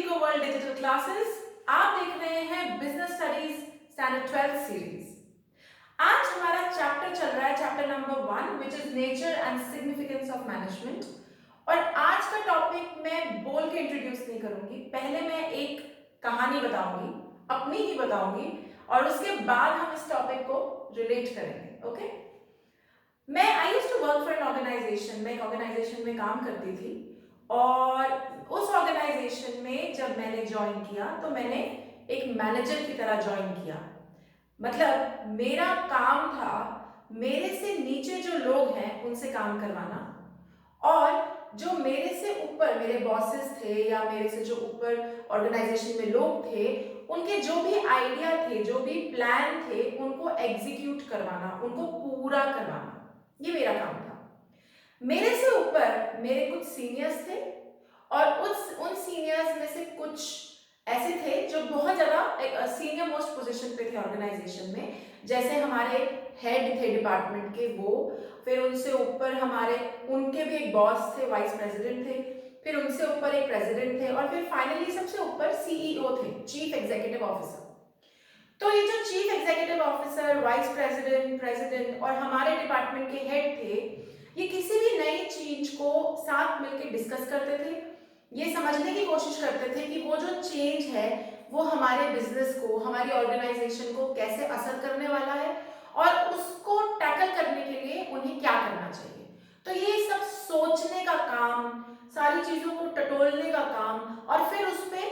Indigo world digital classes. आप देख रहे हैं बिजनेस स्टडीज स्टैंडर्ड 12 सीरीज। आज हमारा चैप्टर चल रहा है, chapter number 1 which is nature and significance of management. और आज का टॉपिक मैं बोल के इंट्रोड्यूस नहीं करूंगी, पहले मैं एक कहानी बताऊंगी, अपनी ही बताऊंगी, और उसके बाद हम इस टॉपिक को रिलेट करेंगे। ओके, मैं I used to work for an organization. मैं एक ऑर्गेनाइजेशन में काम करती थी और उस ऑर्गेनाइजेशन में जब मैंने ज्वाइन किया तो मैंने एक मैनेजर की तरह ज्वाइन किया। मतलब मेरा काम था मेरे से नीचे जो लोग हैं उनसे काम करवाना, और जो मेरे से ऊपर मेरे बॉसेस थे या मेरे से जो ऊपर ऑर्गेनाइजेशन में लोग थे, उनके जो भी आइडिया थे, जो भी प्लान थे, उनको एग्जीक्यूट करवाना, उनको पूरा करवाना, ये मेरा काम था। मेरे से ऊपर मेरे कुछ सीनियर्स थे और उन सीनियर्स में से कुछ ऐसे थे जो बहुत ज़्यादा सीनियर मोस्ट पोजीशन पे थे ऑर्गेनाइजेशन में। जैसे हमारे हेड थे डिपार्टमेंट के वो, फिर उनसे ऊपर हमारे उनके भी एक बॉस थे, वाइस प्रेसिडेंट थे, फिर उनसे ऊपर एक प्रेसिडेंट थे, और फिर फाइनली सबसे ऊपर सीईओ थे, चीफ एग्जीक्यूटिव ऑफिसर। तो ये जो chief executive officer, vice president, president और हमारे डिपार्टमेंट के हेड थे, ये किसी भी नई चीज को साथ मिलकर डिस्कस करते थे। ये समझने की कोशिश करते थे कि वो जो चेंज है वो हमारे बिजनेस को, हमारी ऑर्गेनाइजेशन को कैसे असर करने वाला है, और उसको टैकल करने के लिए उन्हें क्या करना चाहिए। तो ये सब सोचने का काम, सारी चीजों को टटोलने का काम, और फिर उस पर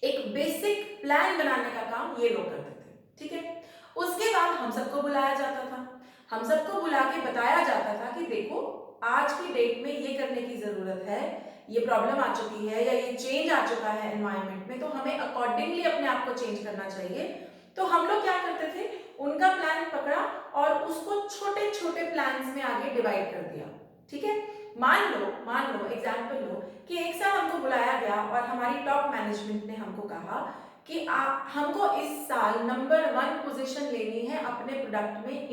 एक बेसिक प्लान बनाने का काम ये लोग करते थे। ठीक है, उसके बाद हम सबको बुलाया जाता था, हम सबको बुला के बताया जाता था कि देखो आज की डेट में ये करने की जरूरत है, ये प्रॉब्लम आ चुकी है या ये चेंज आ चुका है एनवायरनमेंट में, तो हमें अकॉर्डिंगली अपने आप को चेंज करना चाहिए। तो हम लोग क्या करते थे, उनका प्लान पकड़ा और उसको छोटे छोटे प्लान्स में आगे डिवाइड कर दिया। ठीक है, मान लो एग्जाम्पल लो कि एक साल हमको बुलाया गया और हमारी टॉप मैनेजमेंट ने हमको कहा कि हमको इस साल नंबर 1 पोजीशन लेनी है अपने प्रोडक्ट में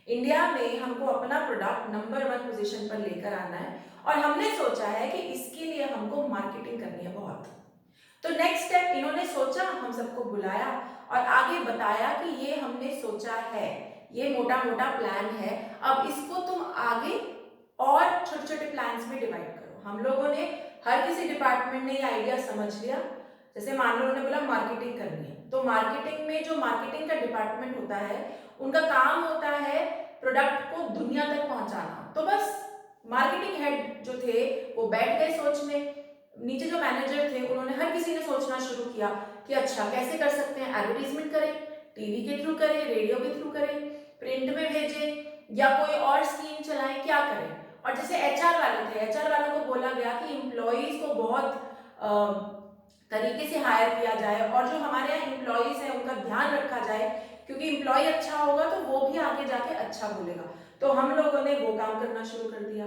इंडिया में हमको अपना प्रोडक्ट नंबर 1 पोजीशन पर लेकर आना है, और हमने सोचा है कि इसके लिए हमको मार्केटिंग करनी है बहुत। तो नेक्स्ट स्टेप इन्होंने सोचा, हम सबको बुलाया और आगे बताया कि ये हमने सोचा है, ये मोटा मोटा प्लान है, अब इसको तुम आगे और छोटे छोटे प्लान्स में डिवाइड करो। हम लोगों ने, हर किसी डिपार्टमेंट ने ये आइडिया समझ लिया। जैसे मान लो उन्होंने बोला मार्केटिंग करनी है, तो मार्केटिंग में जो मार्केटिंग का डिपार्टमेंट होता है उनका काम होता है प्रोडक्ट को दुनिया तक पहुंचाना। तो बस मार्केटिंग हेड जो थे वो बैठ गए सोचने, नीचे जो मैनेजर थे उन्होंने, हर किसी ने सोचना शुरू किया कि अच्छा कैसे कर सकते हैं, एडवर्टीजमेंट करें, टीवी के थ्रू करें, रेडियो के थ्रू करें, प्रिंट में भेजें, या कोई और स्कीम चलाएं, क्या करें। और जैसे एचआर वाले थे, एचआर वालों को बोला गया कि एम्प्लॉयज को बहुत तरीके से हायर किया जाए, और जो हमारे यहाँ एम्प्लॉयज हैं उनका ध्यान रखा जाए, क्योंकि एम्प्लॉय अच्छा होगा तो वो भी आगे जाके अच्छा बोलेगा। तो हम लोगों ने वो काम करना शुरू कर दिया,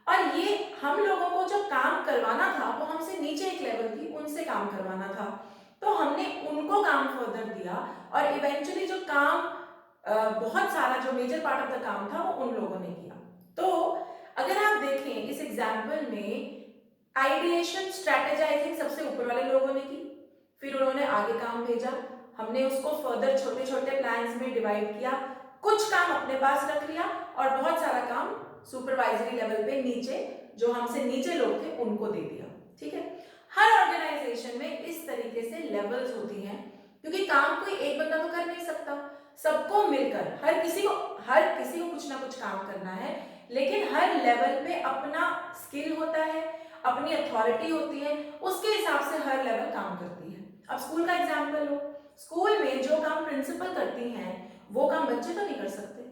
और ये हम लोगों को जो काम करवाना था वो हमसे नीचे एक लेवल थी, उनसे काम करवाना था। तो हमने उनको काम फर्दर दिया, और इवेंचुअली जो काम बहुत सारा, जो मेजर पार्ट ऑफ द काम था वो उन लोगों ने किया। तो अगर आप देखें इस एग्जाम्पल में, आइडिएशन, स्ट्रेटेजाइजिंग सबसे ऊपर वाले लोगों ने की, फिर उन्होंने आगे काम भेजा, हमने उसको फर्दर छोटे छोटे प्लान्स में डिवाइड किया, कुछ काम अपने पास रख लिया, और बहुत सारा काम सुपरवाइजरी लेवल पे नीचे, जो हमसे नीचे लोग थे उनको दे दिया। ठीक है, हर ऑर्गेनाइजेशन में इस तरीके से लेवल्स होती हैं, क्योंकि काम कोई एक बंदा तो कर नहीं सकता, सबको मिलकर हर किसी को कुछ ना कुछ काम करना है, लेकिन हर लेवल पे अपना स्किल होता है, अपनी अथॉरिटी होती है, उसके हिसाब से हर लेवल काम करती है। अब स्कूल का एग्जाम्पल लो, स्कूल में जो काम प्रिंसिपल करती हैं वो काम बच्चे तो नहीं कर सकते,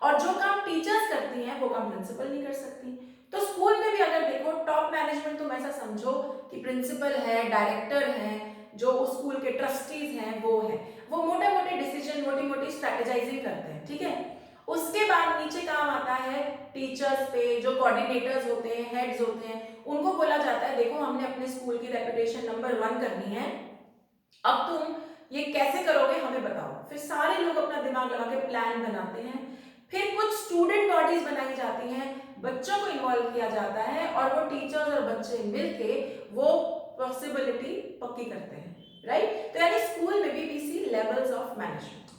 और जो काम टीचर्स करती हैं वो काम प्रिंसिपल नहीं कर सकती। तो स्कूल में भी अगर देखो, टॉप मैनेजमेंट तुम ऐसा समझो कि प्रिंसिपल है, डायरेक्टर हैं, जो उस स्कूल के ट्रस्टीज हैं वो मोटे मोटे डिसीजन, मोटी मोटी स्ट्रेटेजाइजिंग करते हैं। ठीक है, उसके बाद नीचे काम आता है टीचर्स पे, जो कोऑर्डिनेटर्स होते हैं, हेड्स होते हैं, उनको बोला जाता है देखो हमने अपने स्कूल की रेपुटेशन नंबर 1 करनी है, अब तुम ये कैसे करोगे हमें बताओ। फिर सारे लोग अपना दिमाग लगा के प्लान बनाते हैं, फिर कुछ स्टूडेंट बॉडीज बनाई जाती हैं, बच्चों को इन्वॉल्व किया जाता है, और वो टीचर्स और बच्चे मिलके वो पॉसिबिलिटी पक्की करते हैं, राइट? तो यानी स्कूल में भी we see levels of management.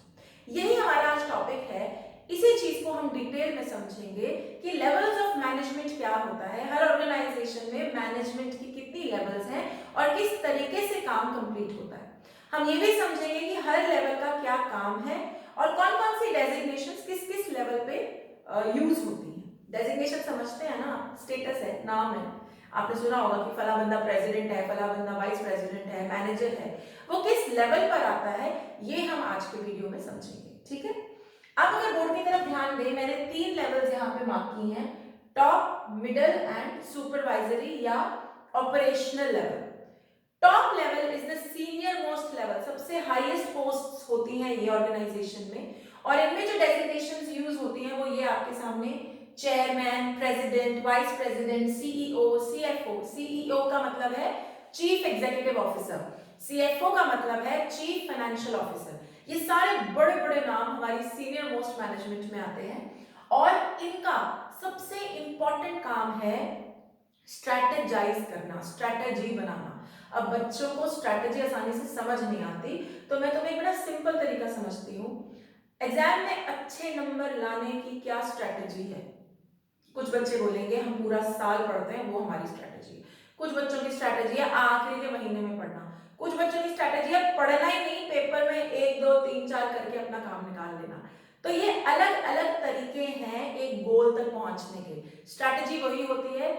यही हमारा आज टॉपिक है। इसी चीज को हम डिटेल में समझेंगे कि लेवल्स ऑफ मैनेजमेंट क्या होता है, हर ऑर्गेनाइजेशन में मैनेजमेंट की कितनी लेवल्स हैं और किस तरीके से काम कंप्लीट होता है। हम ये भी समझेंगे कि हर लेवल का क्या काम है और कौन कौन सी डेजिग्नेशंस किस किस लेवल पे यूज होती हैं। डेजिग्नेशन समझते हैं ना, स्टेटस है, नाम है। आपने सुना होगा कि फला बंदा प्रेसिडेंट है, फला बंदा वाइस प्रेसिडेंट है, मैनेजर है, वो किस लेवल पर आता है, ये हम आज के वीडियो में समझेंगे, ठीक है? अब अगर बोर्ड की तरफ ध्यान दें, मैंने 3 लेवल्स यहाँ पे मार्क की हैं, टॉप, मिडिल एंड सुपरवाइजरी या operational level. Top level is the senior most level, सबसे हाईएस्ट पोस्ट होती हैं ये ऑर्गेनाइजेशन में, और इनमें जो डेजिग्नेशंस यूज होती हैं वो ये आपके सामने chairman, president, vice president, CEO, CFO. CEO का मतलब है चीफ एग्जीक्यूटिव ऑफिसर, सीएफओ का मतलब है चीफ फाइनेंशियल ऑफिसर। ये सारे बड़े बड़े नाम हमारी सीनियर मोस्ट मैनेजमेंट में आते हैं और इनका सबसे इंपॉर्टेंट काम है स्ट्रैटेजाइज करना, स्ट्रैटेजी बनाना। अब बच्चों को स्ट्रैटेजी आसानी से समझ नहीं आती, तो मैं तुम्हें एक बड़ा सिंपल तरीका समझती हूँ। एग्जाम में अच्छे नंबर लाने की क्या स्ट्रैटेजी है? कुछ बच्चे बोलेंगे हम पूरा साल पढ़ते हैं, वो हमारी स्ट्रैटेजी। कुछ बच्चों की स्ट्रैटेजी है आखिरी के महीने में पढ़ना। कुछ बच्चों की स्ट्रैटेजी है पढ़ना ही नहीं, पेपर में 1 2 3 4 करके अपना काम निकाल लेना। तो ये अलग अलग तरीके हैं एक गोल तक पहुंचने के। स्ट्रैटेजी वही होती है।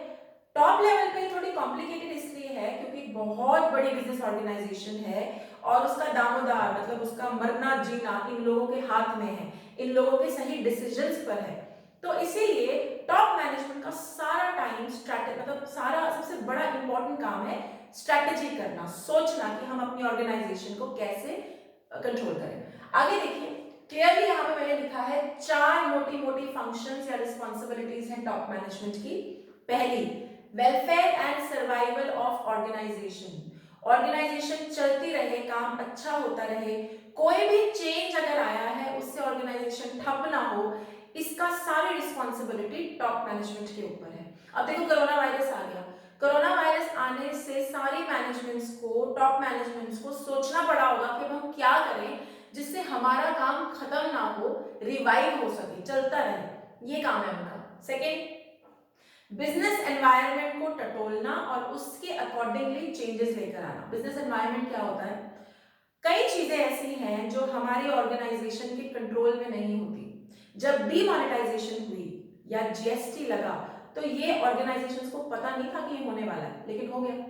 टॉप लेवल पे थोड़ी कॉम्प्लिकेटेड इसलिए है क्योंकि बहुत बड़ी बिजनेस ऑर्गेनाइजेशन है और उसका दामोदार मतलब उसका मरना जीना इन लोगों के हाथ में है, इन लोगों के सही डिसीजंस पर है। तो इसीलिए टॉप मैनेजमेंट का सारा टाइम स्ट्रैटेजी मतलब सारा सबसे बड़ा इंपॉर्टेंट काम है स्ट्रैटेजी करना, सोचना कि हम अपनी ऑर्गेनाइजेशन को कैसे कंट्रोल करें। आगे देखिए, क्लियरली यहाँ पे मैंने लिखा है 4 मोटी मोटी फंक्शंस या रिस्पॉन्सिबिलिटीज हैं टॉप मैनेजमेंट की। पहली, welfare and survival of organization. Organization चलती रहे, काम अच्छा होता रहे, कोई भी चेंज अगर आया है उससे ऑर्गेनाइजेशन ठप ना हो, इसका सारी रिस्पॉन्सिबिलिटी टॉप मैनेजमेंट के ऊपर है। अब देखो कोरोना वायरस आ गया, कोरोना वायरस आने से सारी मैनेजमेंट्स को, टॉप मैनेजमेंट्स को सोचना पड़ा होगा कि हम क्या करें जिससे हमारा काम खत्म ना हो, रिवाइव हो सके, चलता रहे। ये काम है उनका। सेकेंड, बिजनेस एनवायरनमेंट को टटोलना और उसके अकॉर्डिंगली चेंजेस लेकर आना। बिजनेस एनवायरनमेंट क्या होता है? कई चीजें ऐसी हैं जो हमारी ऑर्गेनाइजेशन के कंट्रोल में नहीं होती। जब डीमोनेटाइजेशन हुई या जीएसटी लगा तो ये ऑर्गेनाइजेशंस को पता नहीं था कि ये होने वाला है, लेकिन हो गया,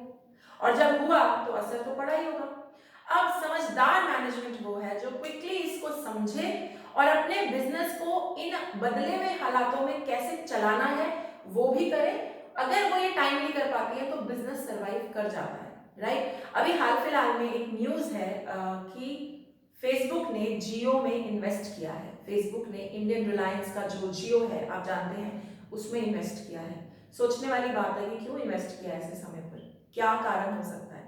और जब हुआ तो असर तो पड़ा ही होगा। अब समझदार मैनेजमेंट वो है जो क्विकली इसको समझे और अपने बिजनेस को इन बदले हुए हालातों में कैसे चलाना है वो भी करे। अगर वो ये टाइमली कर पाती है तो बिजनेस सरवाइव कर जाता है, राइट? अभी हाल फिलहाल में एक न्यूज है कि फेसबुक ने जियो में इन्वेस्ट किया है। फेसबुक ने इंडियन रिलायंस का जो जियो है आप जानते हैं, उसमें इन्वेस्ट किया है। सोचने वाली बात है कि क्यों इन्वेस्ट किया ऐसे समय पर, क्या कारण हो सकता है?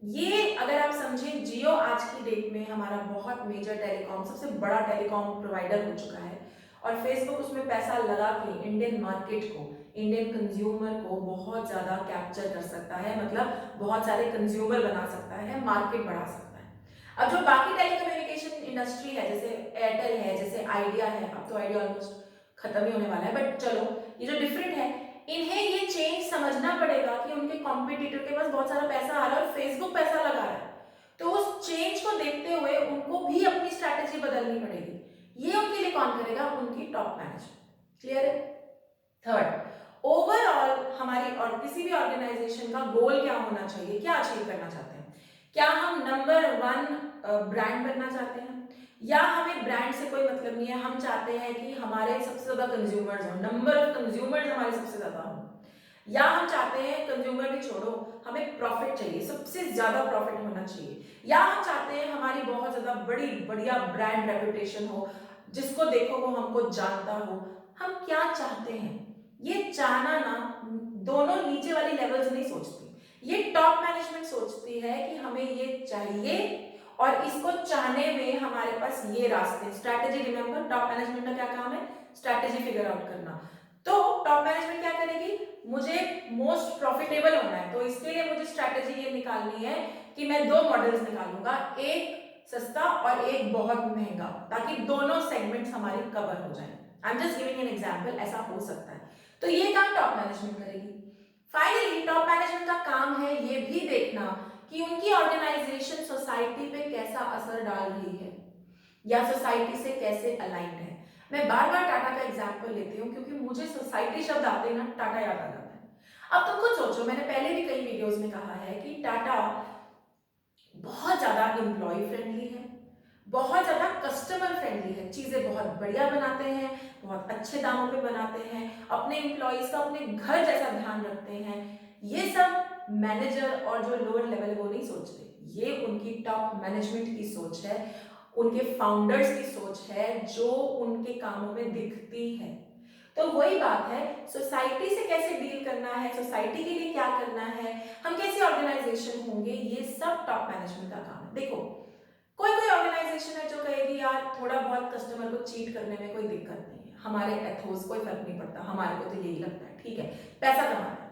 ये अगर आप समझें, जियो आज की डेट में हमारा बहुत मेजर टेलीकॉम, सबसे बड़ा टेलीकॉम प्रोवाइडर हो चुका है और फेसबुक उसमें पैसा लगा के इंडियन मार्केट को, इंडियन कंज्यूमर को बहुत ज्यादा कैप्चर कर सकता है, मतलब बहुत सारे कंज्यूमर बना सकता है, मार्केट बढ़ा सकता है। अब जो बाकी टेलीकम्युनिकेशन इंडस्ट्री है, जैसे एयरटेल है, जैसे आइडिया है, अब तो आइडिया ऑलमोस्ट खत्म ही होने वाला है, बट चलो ये जो डिफरेंट है, इन्हें ये चेंज समझना पड़ेगा कि उनके कॉम्पिटिटर के पास बहुत सारा पैसा आ रहा है और फेसबुक पैसा लगा रहा है, तो उस चेंज को देखते हुए उनको भी अपनी स्ट्रैटेजी बदलनी पड़ेगी। ये उनके लिए कौन करेगा? उनकी टॉप मैनेजमेंट। क्लियर है? थर्ड, ओवरऑल हमारी और किसी भी ऑर्गेनाइजेशन का गोल क्या होना चाहिए, क्या अचीव करना चाहते हैं? क्या हम नंबर 1 ब्रांड बनना चाहते हैं, या हमें ब्रांड से कोई मतलब नहीं है, हम चाहते हैं कि हमारे सबसे ज्यादा कंज्यूमर्स हो, नंबर ऑफ कंज्यूमर्स हमारे सबसे ज्यादा हो, या हम चाहते हैं कंज्यूमर भी छोड़ो, हमें प्रॉफिट चाहिए, सबसे ज्यादा प्रॉफिट होना चाहिए, या हम चाहते हैं हमारी बहुत ज्यादा बड़ी बढ़िया ब्रांड रेपुटेशन हो, जिसको देखो वो हमको जानता हो। हम क्या चाहते हैं? ये चाहना ना, दोनों नीचे वाली लेवल्स नहीं सोचती, ये टॉप मैनेजमेंट सोचती है कि हमें ये चाहिए और इसको चाहने में हमारे पास ये रास्ते। स्ट्रैटेजी, रिमेंबर टॉप मैनेजमेंट का क्या काम है? स्ट्रैटेजी फिगर आउट करना। तो टॉप मैनेजमेंट क्या करेगी, मुझे मोस्ट प्रॉफिटेबल होना है, तो इसके लिए मुझे स्ट्रैटेजी ये निकालनी है कि मैं दो मॉडल्स निकालूंगा, एक सस्ता और एक बहुत महंगा, ताकि दोनों सेगमेंट्स हमारी कवर हो जाए। I am just giving an example, ऐसा हो सकता है। तो ये काम टॉप मैनेजमेंट करेगी। फाइनली टॉप मैनेजमेंट का काम है ये भी देखना कि उनकी ऑर्गेनाइजेशन सोसाइटी पे कैसा असर डाल रही है या सोसाइटी से कैसे अलाइंड है। मैं बार बार टाटा का एग्जांपल लेती हूँ क्योंकि मुझे सोसाइटी शब्द आते ही ना टाटा याद आ जाता है। अब तुम खुद सोचो, मैंने पहले भी कई वीडियोस में कहा है कि टाटा बहुत ज्यादा एम्प्लॉय फ्रेंडली है, बहुत ज्यादा कस्टमर फ्रेंडली है, चीजें बहुत बढ़िया बनाते हैं, बहुत अच्छे दामों पे बनाते हैं, अपने एम्प्लॉयज का अपने घर जैसा ध्यान रखते हैं। ये सब मैनेजर और जो लोअर लेवल वो नहीं सोचते, ये उनकी टॉप मैनेजमेंट की सोच है, उनके फाउंडर्स की सोच है, जो उनके कामों में दिखती है। तो वही बात है, सोसाइटी से कैसे डील करना है, सोसाइटी के लिए क्या करना है, हम कैसे ऑर्गेनाइजेशन होंगे, ये सब टॉप मैनेजमेंट का काम है। देखो, कोई कोई ऑर्गेनाइजेशन है जो कहेगी यार थोड़ा बहुत कस्टमर को चीट करने में कोई दिक्कत नहीं है, हमारे एथोस कोई फर्क नहीं पड़ता, हमारे को तो यही लगता है, ठीक है, पैसा कमाना है।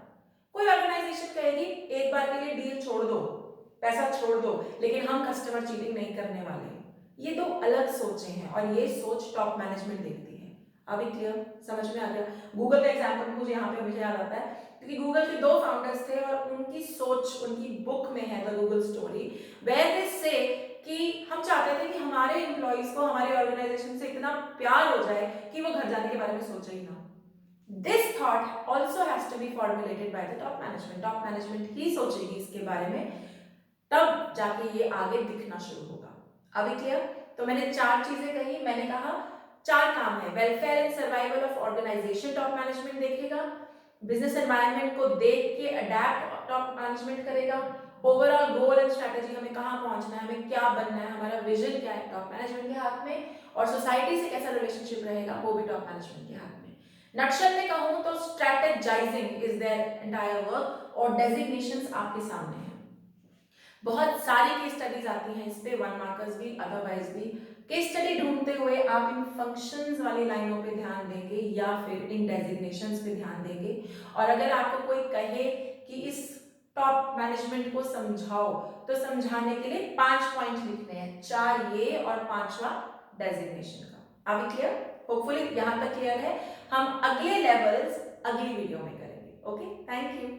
कोई ऑर्गेनाइजेशन कहेगी एक बार के लिए डील छोड़ दो, पैसा छोड़ दो, लेकिन हम कस्टमर चीटिंग नहीं करने वाले। ये दो अलग सोचें हैं और ये सोच टॉप मैनेजमेंट देखती है। अभी क्लियर, समझ में आ गया? गूगल का एग्जांपल मुझे यहाँ पे हमेशा याद आता है क्योंकि गूगल के दो फाउंडर्स थे और उनकी सोच उनकी बुक में है the Google story, where they say कि हम चाहते थे कि हमारे एम्प्लॉइज को हमारे ऑर्गेनाइजेशन से इतना प्यार हो जाए कि वो घर जाने के बारे में सोचे ही ना। This thought also has to be formulated by the top management. Top management ही सोचेगी इसके बारे में, तब जाके ये आगे दिखना शुरू होगा। अभी क्लियर? तो मैंने चार चीजें कही, मैंने कहा चार काम है, welfare and survival of organization top management देखेगा, बिजनेस एनवायरनमेंट को देख के अडेप्ट टॉप मैनेजमेंट करेगा, ओवरऑल गोल एंड स्ट्रेटेजी, हमें कहाँ पहुंचना है, हमें क्या बनना है, हमारा विजन क्या है, टॉप मैनेजमेंट के हाथ में, और सोसाइटी से कैसा रिलेशनशिप रहेगा वो भी टॉप मैनेजमेंट के हाथ में। नक्शल में कहूं तो strategising is their entire work, और डेजिग्नेशंस आपके सामने हैं। बहुत सारी केस स्टडीज आती हैं इस पे, वन मार्कर्स भी अदरवाइज भी। केस स्टडी ढूंढते हुए आप इन फंक्शंस वाली लाइनों पे ध्यान देंगे या फिर इन डेजिग्नेशंस पे ध्यान देंगे। और अगर आपको कोई कहे कि इस टॉप मैनेजमेंट को समझाओ, तो समझाने के लिए 5 पॉइंट लिखने हैं, 4 ये और 5वां डेजिग्नेशन का। अभी क्लियर? होपफुली यहां तक क्लियर है। हम अगले लेवल्स अगली वीडियो में करेंगे। Okay, thank you.